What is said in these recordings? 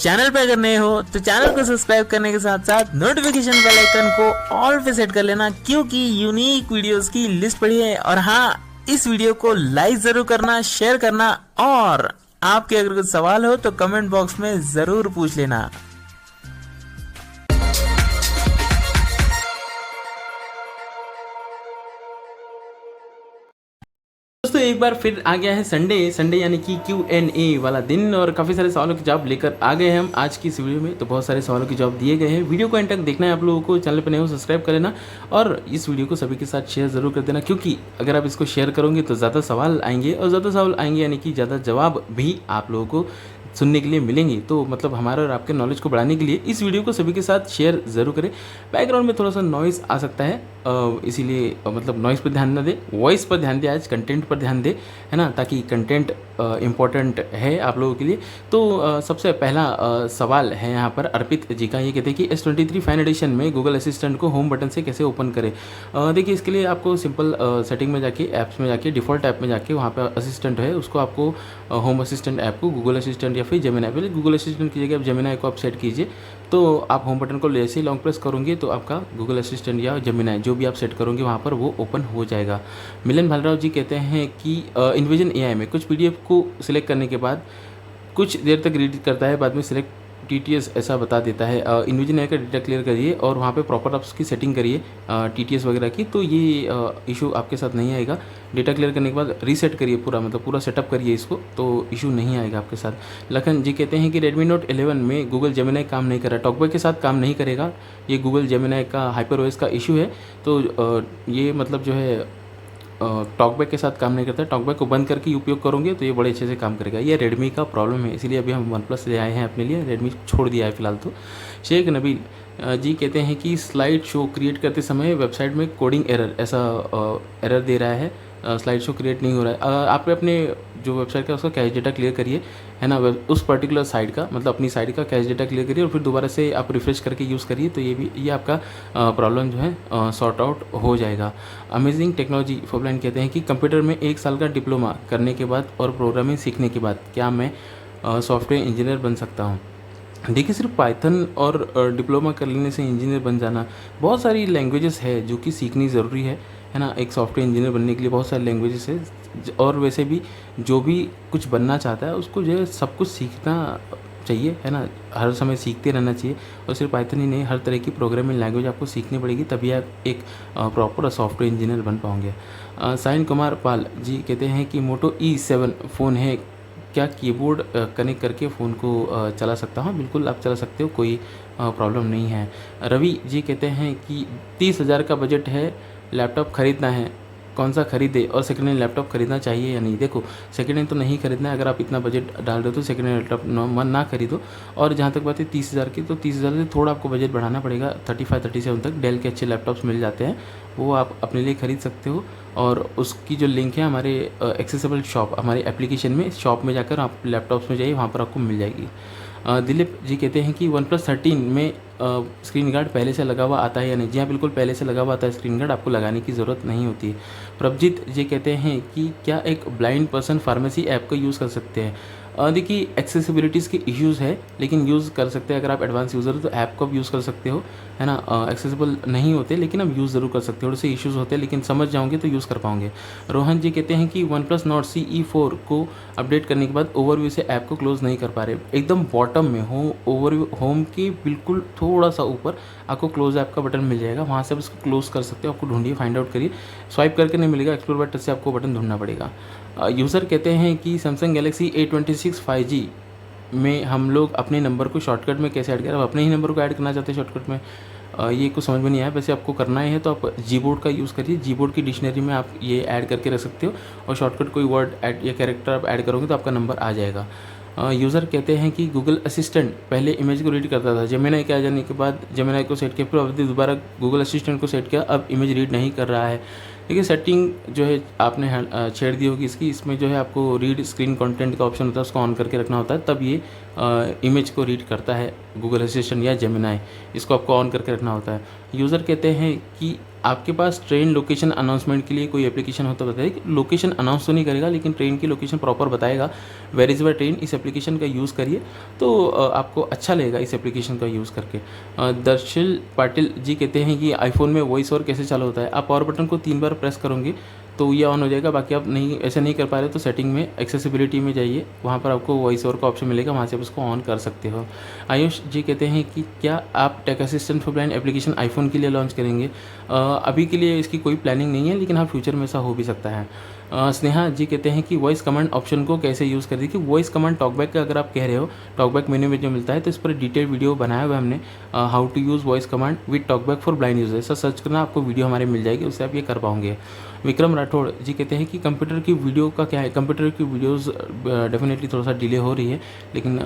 Channel पे अगर नए हो तो चैनल को सब्सक्राइब करने के साथ साथ नोटिफिकेशन बेल आइकन को ऑल पे सेट कर लेना, क्योंकि यूनिक वीडियोस की लिस्ट पड़ी है। और हाँ, इस वीडियो को लाइक जरूर करना, शेयर करना, और आपके अगर कुछ सवाल हो तो कमेंट बॉक्स में जरूर पूछ लेना। दोस्तों एक बार फिर आ गया है संडे यानी कि Q&A वाला दिन, और काफ़ी सारे सवालों के जवाब लेकर आ गए हैं हम आज की इस वीडियो में। तो बहुत सारे सवालों के जवाब दिए गए हैं। वीडियो को एंड तक देखना है आप लोगों को। चैनल पर नए हो सब्सक्राइब कर लेना, और इस वीडियो को सभी के साथ शेयर ज़रूर कर देना, क्योंकि अगर आप इसको शेयर करोगे तो ज़्यादा सवाल आएंगे, और ज़्यादा सवाल आएंगे यानी कि ज़्यादा जवाब भी आप लोगों को सुनने के लिए मिलेंगी। तो मतलब हमारे और आपके नॉलेज को बढ़ाने के लिए इस वीडियो को सभी के साथ शेयर ज़रूर करें। बैकग्राउंड में थोड़ा सा नॉइज़ आ सकता है, इसीलिए मतलब नॉइज़ पर ध्यान न दे, वॉइस पर ध्यान दे, आज कंटेंट पर ध्यान दे, है ना, ताकि कंटेंट इम्पॉर्टेंट है आप लोगों के लिए। तो सबसे पहला सवाल है यहाँ पर अर्पित जी का। ये कहते हैं कि S23 फैन एडिशन में गूगल असिस्टेंट को होम बटन से कैसे ओपन करें। देखिए, इसके लिए आपको सिंपल सेटिंग में जाके, ऐप्स में जाके, डिफ़ॉल्ट ऐप में जाके, वहाँ पर असिस्टेंट है, उसको आपको होम असिस्टेंट ऐप को गूगल असिस्टेंट या फिर जेमिनाई, पहले गूगल असिस्टेंट की जगह आप जेमिनाई को आप सेट कीजिए। तो आप होम बटन को जैसे ही लॉन्ग प्रेस करोगे तो आपका गूगल असिस्टेंट या जेमिनाई जो भी आप सेट करोगे वहाँ पर वो ओपन हो जाएगा। मिलन भालराव जी कहते हैं कि इन्विजन AI में कुछ PDF को सिलेक्ट करने के बाद कुछ देर तक रीड करता है, बाद में सिलेक्ट TTS ऐसा बता देता है। इन्विजन AI का डेटा क्लियर करिए और वहाँ पे प्रॉपर आप उसकी सेटिंग करिए TTS वगैरह की, तो ये इशू आपके साथ नहीं आएगा। डेटा क्लियर करने के बाद रीसेट करिए पूरा, मतलब पूरा सेटअप करिए इसको, तो इशू नहीं आएगा आपके साथ। लखन जी कहते हैं कि Redmi Note 11 में गूगल जेमिनाई काम नहीं कर रहा, टॉकबैक के साथ काम नहीं करेगा, ये गूगल जेमिनाई का HyperOS का इशू है। तो ये मतलब जो है टॉकबैक के साथ काम नहीं करता है। टॉकबैक को बंद करके उपयोग करोगे तो ये बड़े अच्छे से काम करेगा। ये रेडमी का प्रॉब्लम है, इसीलिए अभी हम OnePlus ले आए हैं अपने लिए, रेडमी छोड़ दिया है फिलहाल। तो शेख नबील जी कहते हैं कि स्लाइड शो क्रिएट करते समय वेबसाइट में कोडिंग एरर, ऐसा एरर दे रहा है, स्लाइड शो क्रिएट नहीं हो रहा है। आप अपने जो वेबसाइट का उसका कैश डेटा क्लियर करिए, है ना, उस पर्टिकुलर साइट का, मतलब अपनी साइट का कैश डेटा क्लियर करिए और फिर दोबारा से आप रिफ्रेश करके यूज़ करिए, तो ये आपका प्रॉब्लम जो है सॉर्ट आउट हो जाएगा। अमेजिंग टेक्नोलॉजी फोरलाइन कहते हैं कि कंप्यूटर में 1 साल का डिप्लोमा करने के बाद और प्रोग्रामिंग सीखने के बाद क्या मैं सॉफ्टवेयर इंजीनियर बन सकता हूँ। देखिए, सिर्फ पाइथन और डिप्लोमा कर लेने से इंजीनियर बन जाना, बहुत सारी लैंग्वेजेस है जो कि सीखनी ज़रूरी है ना। एक सॉफ्टवेयर इंजीनियर बनने के लिए बहुत सारी लैंग्वेजेस है, और वैसे भी जो भी कुछ बनना चाहता है उसको जो है सब कुछ सीखना चाहिए, है ना, हर समय सीखते रहना चाहिए। और सिर्फ पाइथन ही नहीं, हर तरह की प्रोग्रामिंग लैंग्वेज आपको सीखनी पड़ेगी, तभी आप एक प्रॉपर सॉफ्टवेयर इंजीनियर बन पाओगे। साइन कुमार पाल जी कहते हैं कि Moto E7 फ़ोन है, क्या कीबोर्ड कनेक्ट करके फ़ोन को चला सकता हूँ। बिल्कुल आप चला सकते हो, कोई प्रॉब्लम नहीं है। रवि जी कहते हैं कि 30,000 का बजट है, लैपटॉप ख़रीदना है, कौन सा खरीदे, और सेकेंड हैंड लैपटॉप खरीदना चाहिए या नहीं। देखो, सेकेंड हैंड तो नहीं खरीदना है, अगर आप इतना बजट डाल रहे हो तो सेकेंड हैंड लैपटॉप ना खरीदो। और जहाँ तक बात है 30,000 की, तो 30,000 से थोड़ा आपको बजट बढ़ाना पड़ेगा, 35-37 तक डेल के अच्छे लैपटॉप्स मिल जाते हैं, वो आप अपने लिए ख़रीद सकते हो। और उसकी जो लिंक है हमारे एक्सेसिबल शॉप, हमारे एप्लीकेशन में, शॉप में जाकर आप लैपटॉप्स में जाइए, वहाँ पर आपको मिल जाएगी। दिलीप जी कहते हैं कि OnePlus 13 में स्क्रीन गार्ड पहले से लगा हुआ आता है या नहीं। जी हाँ, बिल्कुल पहले से लगा हुआ आता है स्क्रीन गार्ड, आपको लगाने की ज़रूरत नहीं होती है। प्रभजीत जी कहते हैं कि क्या एक ब्लाइंड पर्सन फार्मेसी ऐप को यूज़ कर सकते हैं। देखिए, एक्सेसिबिलिटीज़ के इश्यूज़ है, लेकिन यूज़ कर सकते हैं। अगर आप एडवांस यूज़र हो तो ऐप को आप यूज़ कर सकते हो, है ना। एक्सेसिबल नहीं होते लेकिन आप यूज़ ज़रूर कर सकते हो, थोड़े से इश्यूज़ होते हैं, लेकिन समझ जाओगे तो यूज़ कर पाओगे। रोहन जी कहते हैं कि OnePlus Nord CE4 को अपडेट करने के बाद ओवरव्यू से ऐप को क्लोज़ नहीं कर पा रहे। एकदम बॉटम में हो, ओवरव्यू होम के बिल्कुल थोड़ा सा ऊपर आपको क्लोज़ ऐप का बटन मिल जाएगा, वहाँ से आप इसको क्लोज़ कर सकते हो। आपको ढूंढिए, फाइंड आउट करिए, स्वाइप करके नहीं मिलेगा, एक्सप्लोर बटन से आपको बटन ढूंढना पड़ेगा। यूज़र कहते हैं कि Samsung Galaxy A26 5G में हम लोग अपने नंबर को शॉर्टकट में कैसे ऐड करें। आप अपने ही नंबर को ऐड करना चाहते हैं शॉर्टकट में, ये कुछ समझ में नहीं आया। वैसे आपको करना है तो आप जीबोर्ड का यूज़ करिए, जीबोर्ड की डिक्शनरी में आप ये ऐड करके रख सकते हो, और शॉर्टकट कोई वर्ड ऐड या कैरेक्टर आप ऐड करोगे तो आपका नंबर आ जाएगा। यूज़र कहते हैं कि गूगल असिस्टेंट पहले इमेज को रीड करता था, जेमिनाई के आ जाने के बाद जेमिनाई को सेट किया, फिर अवधि दोबारा गूगल असिस्टेंट को सेट किया, अब इमेज रीड नहीं कर रहा है। देखिए, सेटिंग जो है आपने छेड़ दी होगी इसकी, इसमें जो है आपको रीड स्क्रीन कंटेंट का ऑप्शन होता है, उसको ऑन करके रखना होता है, तब ये इमेज को रीड करता है गूगल असिस्टेंट या जेमिनाई, इसको आपको ऑन करके रखना होता है। यूज़र कहते हैं कि आपके पास ट्रेन लोकेशन अनाउंसमेंट के लिए कोई एप्लीकेशन हो तो बताइए कि लोकेशन अनाउंस तो नहीं करेगा लेकिन ट्रेन की लोकेशन प्रॉपर बताएगा, वेयर इज़ व ट्रेन। इस एप्लीकेशन का यूज़ करिए तो आपको अच्छा लगेगा इस एप्लीकेशन का यूज़ करके। दर्शिल पाटिल जी कहते हैं कि आईफोन में वॉइस ओवर कैसे चालू होता है। आप पावर बटन को 3 बार प्रेस करोगे तो ये ऑन हो जाएगा। बाकी आप नहीं ऐसे नहीं कर पा रहे तो सेटिंग में एक्सेसिबिलिटी में जाइए, वहाँ पर आपको वॉइस ओवर का ऑप्शन मिलेगा, वहाँ से आप उसको ऑन कर सकते हो। आयुष जी कहते हैं कि क्या आप tech assistant for blind application iPhone के लिए लॉन्च करेंगे। अभी के लिए इसकी कोई प्लानिंग नहीं है लेकिन हाँ फ्यूचर में ऐसा हो भी सकता है। स्नेहा जी कहते हैं कि वॉइस कमांड ऑप्शन को कैसे यूज़ कर देखिए वॉइस कमांड टॉकबैक का अगर आप कह रहे हो, टॉकबैक मेन्यू में जो मिलता है तो इस पर डिटेल वीडियो बनाया हुआ है हमने, how to use voice command with TalkBack for blind user. ऐसा सर्च करना, आपको वीडियो हमारे मिल जाएगी, उससे आप ये कर पाओगे। विक्रम राठौड़ जी कहते हैं कि कंप्यूटर की वीडियो का क्या है। कंप्यूटर की वीडियोज़ डेफिनेटली थोड़ा सा डिले हो रही है लेकिन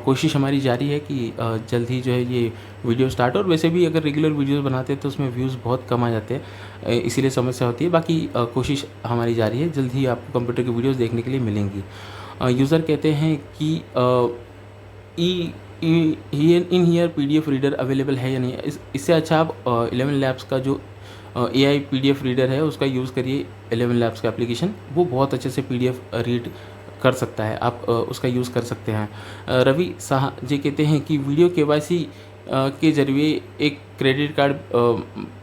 कोशिश हमारी जारी है कि जल्द ही जो है ये वीडियो स्टार्ट। और वैसे भी अगर रेगुलर वीडियोज़ बनाते हैं तो उसमें व्यूज़ बहुत कम आ जाते हैं, इसीलिए समस्या होती है। बाकी कोशिश हमारी जारी है, जल्द ही आपको कंप्यूटर की वीडियोज़ देखने के लिए मिलेंगी। यूज़र कहते हैं कि इन हीयर PDF रीडर अवेलेबल है या नहीं। इससे अच्छा आप 11 लैब्स का जो AI PDF रीडर है उसका यूज़ करिए। 11 लैब्स का एप्लीकेशन वो बहुत अच्छे से PDF रीड कर सकता है, आप उसका यूज़ कर सकते हैं। रवि शाह जी कहते हैं कि वीडियो KYC के जरिए एक क्रेडिट कार्ड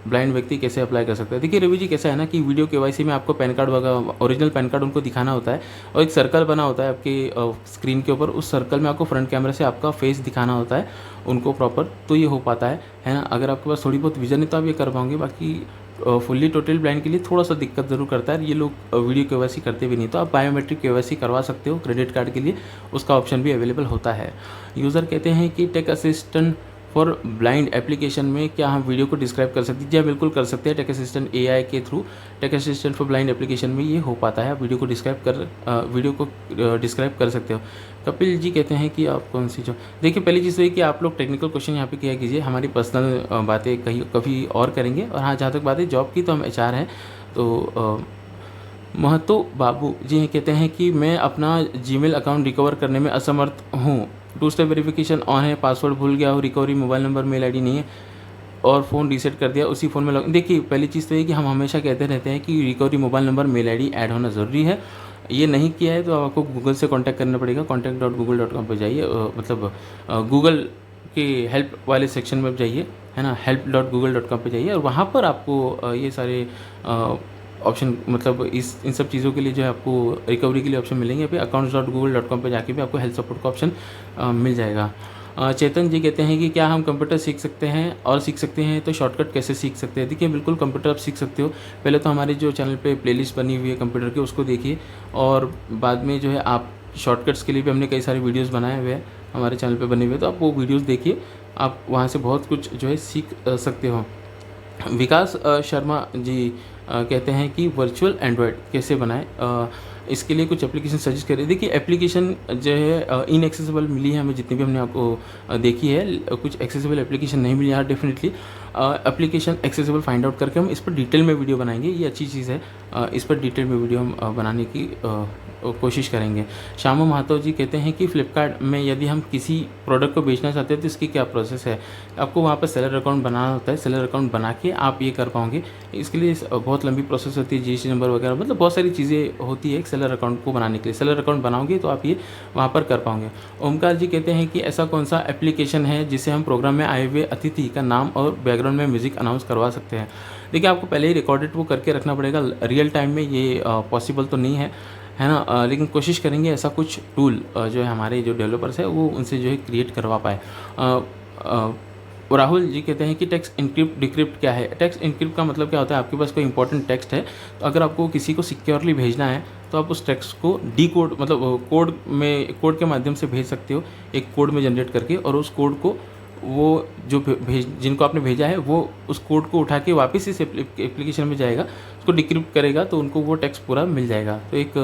ब्लाइंड व्यक्ति कैसे अप्लाई कर सकता है। देखिए रवि जी, कैसा है ना कि वीडियो KYC में आपको पैन कार्ड वगैरह ओरिजिनल पैन कार्ड उनको दिखाना होता है और एक सर्कल बना होता है आपके स्क्रीन के ऊपर। उस सर्कल में आपको फ्रंट कैमरा से आपका फेस दिखाना होता है उनको प्रॉपर, तो ये हो पाता है ना। अगर आपके पास थोड़ी बहुत विजन है तो आप ये कर पाओगे। बाकी फुल्ली टोटल ब्लाइंड के लिए थोड़ा सा दिक्कत ज़रूर करता है, ये लोग वीडियो KYC करते भी नहीं। तो आप बायोमेट्रिक KYC करवा सकते हो क्रेडिट कार्ड के लिए, उसका ऑप्शन भी अवेलेबल होता है। यूज़र कहते हैं कि tech assistant for blind application में क्या हम वीडियो को डिस्क्राइब कर सकते हैं। जी हाँ, बिल्कुल कर सकते हैं। टेक असिस्टेंट AI के through tech assistant for blind application में ये हो पाता है, आप वीडियो को डिस्क्राइब कर सकते हो। कपिल जी कहते हैं कि आप कौन सी जो देखिए, पहली चीज़ तो ये कि आप लोग टेक्निकल क्वेश्चन यहाँ पे किया कीजिए, हमारी पर्सनल बातें कभी और करेंगे। और हाँ, जहाँ तक बात है जॉब की, तो हम HR हैं। तो महतो बाबू जी कहते हैं कि मैं अपना जीमेल अकाउंट रिकवर करने में असमर्थ हूँ। 2 स्टेप वेरिफिकेशन ऑन है, पासवर्ड भूल गया हो, recovery mobile number mail ID नहीं है और फ़ोन रीसेट कर दिया, उसी फ़ोन में लॉग। देखिए पहली चीज़ तो ये कि हम हमेशा कहते रहते हैं कि recovery mobile number mail ID add होना ज़रूरी है। ये नहीं किया है तो आपको गूगल से कॉन्टैक्ट करना पड़ेगा। contact.google.com पर जाइए, मतलब गूगल के हेल्प वाले सेक्शन में जाइए, है ना, help.google.com पे जाइए और वहाँ पर आपको ये सारे ऑप्शन, मतलब इन सब चीज़ों के लिए जो है आपको रिकवरी के लिए ऑप्शन मिलेंगे। यहाँ पे accounts.google.com पे जाके भी आपको हेल्थ सपोर्ट का ऑप्शन मिल जाएगा। चेतन जी कहते हैं कि क्या हम कंप्यूटर सीख सकते हैं, और सीख सकते हैं तो शॉर्टकट कैसे सीख सकते हैं। देखिए बिल्कुल कंप्यूटर आप सीख सकते हो। पहले तो हमारे जो चैनल पे प्लेलिस्ट बनी हुई है कंप्यूटर की, उसको देखिए और बाद में जो है आप शॉर्टकट्स के लिए भी हमने कई सारे वीडियोज़ बनाए हुए हैं हमारे चैनल पर बने हुए, तो आप वो वीडियोज़ देखिए, आप वहाँ से बहुत कुछ जो है सीख सकते हो। विकास शर्मा जी कहते हैं कि वर्चुअल एंड्रॉयड कैसे बनाएं, इसके लिए कुछ एप्लीकेशन सजेस्ट करें। देखिए एप्लीकेशन जो है इनएक्सेसिबल मिली है हमें, जितनी भी हमने आपको देखी है, कुछ एक्सेसिबल एप्लीकेशन नहीं मिली है। Definitely application accessible find out करके हम इस पर डिटेल में वीडियो बनाएंगे, ये अच्छी चीज़ है। इस पर डिटेल में वीडियो हम बनाने की कोशिश करेंगे। श्यामू महातो जी कहते हैं कि फ्लिपकार्ट में यदि हम किसी प्रोडक्ट को बेचना चाहते हैं तो इसकी क्या प्रोसेस है। आपको वहाँ पर सेलर अकाउंट बनाना होता है, सेलर अकाउंट बना के आप ये कर पाओगे। इसके लिए बहुत लंबी प्रोसेस होती है, GST नंबर वगैरह, मतलब बहुत सारी चीज़ें होती है एक सेलर अकाउंट को बनाने के लिए। सेलर अकाउंट बनाओगे तो आप ये वहाँ पर कर पाओगे। ओमकार जी कहते हैं कि ऐसा कौन सा एप्लीकेशन है जिसे हम प्रोग्राम में आए हुए अतिथि का नाम और बैकग्राउंड में म्यूज़िक अनाउंस करवा सकते हैं। देखिए आपको पहले ही रिकॉर्डेड वो करके रखना पड़ेगा, रियल टाइम में ये पॉसिबल तो नहीं है ना, लेकिन कोशिश करेंगे ऐसा कुछ टूल जो है हमारे जो डेवलपर्स है वो उनसे जो है क्रिएट करवा पाए। राहुल जी कहते हैं कि टेक्स्ट इनक्रिप्ट डिक्रिप्ट क्या है। टेक्स्ट इनक्रिप्ट का मतलब क्या होता है, आपके पास कोई इंपॉर्टेंट टेक्स्ट है तो अगर आपको किसी को सिक्योरली भेजना है तो आप उस टेक्स्ट को डीकोड, मतलब कोड के माध्यम से भेज सकते हो, एक कोड में जनरेट करके, और उस कोड को वो जो जिनको आपने भेजा है वो उस कोड को उठा के वापस इस एप्लीकेशन में जाएगा, उसको डिक्रिप्ट करेगा तो उनको वो टेक्स्ट पूरा मिल जाएगा। तो एक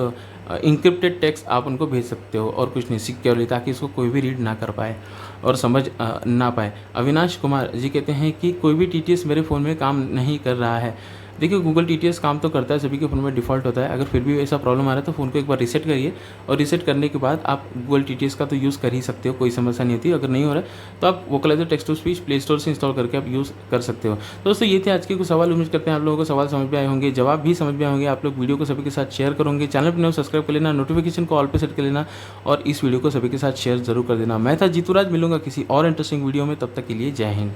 इंक्रिप्टेड टेक्स्ट आप उनको भेज सकते हो और कुछ नहीं, सिक्योरली, ताकि इसको कोई भी रीड ना कर पाए और समझ ना पाए। अविनाश कुमार जी कहते हैं कि कोई भी TTS मेरे फ़ोन में काम नहीं कर रहा है, देखिए गूगल TTS काम तो करता है, सभी के फ़ोन में डिफ़ॉल्ट होता है। अगर फिर भी ऐसा प्रॉब्लम आ रहा है तो फ़ोन को एक बार रीसेट करिए और रीसेट करने के बाद आप गूगल TTS का तो यूज़ कर ही सकते हो, कोई समस्या नहीं होती। अगर नहीं हो रहा है तो आप vocalizer text to speech play store से इंस्टॉल करके आप यूज़ कर सकते हो। तो दोस्तों ये थे आज के कुछ सवाल। उम्मीद करते हैं आप लोगों को सवाल समझ में आए होंगे, जवाब भी समझ में आए होंगे। आप लोग वीडियो को सभी के साथ शेयर करोगे, चैनल पर नए हो सब्सक्राइब कर लेना, नोटिफिकेशन को ऑल पे सेट कर लेना और इस वीडियो को सभी के साथ शेयर ज़रूर कर देना। मैं था जीतू राज, मिलूंगा किसी और इंटरेस्टिंग वीडियो में, तब तक के लिए जय हिंद।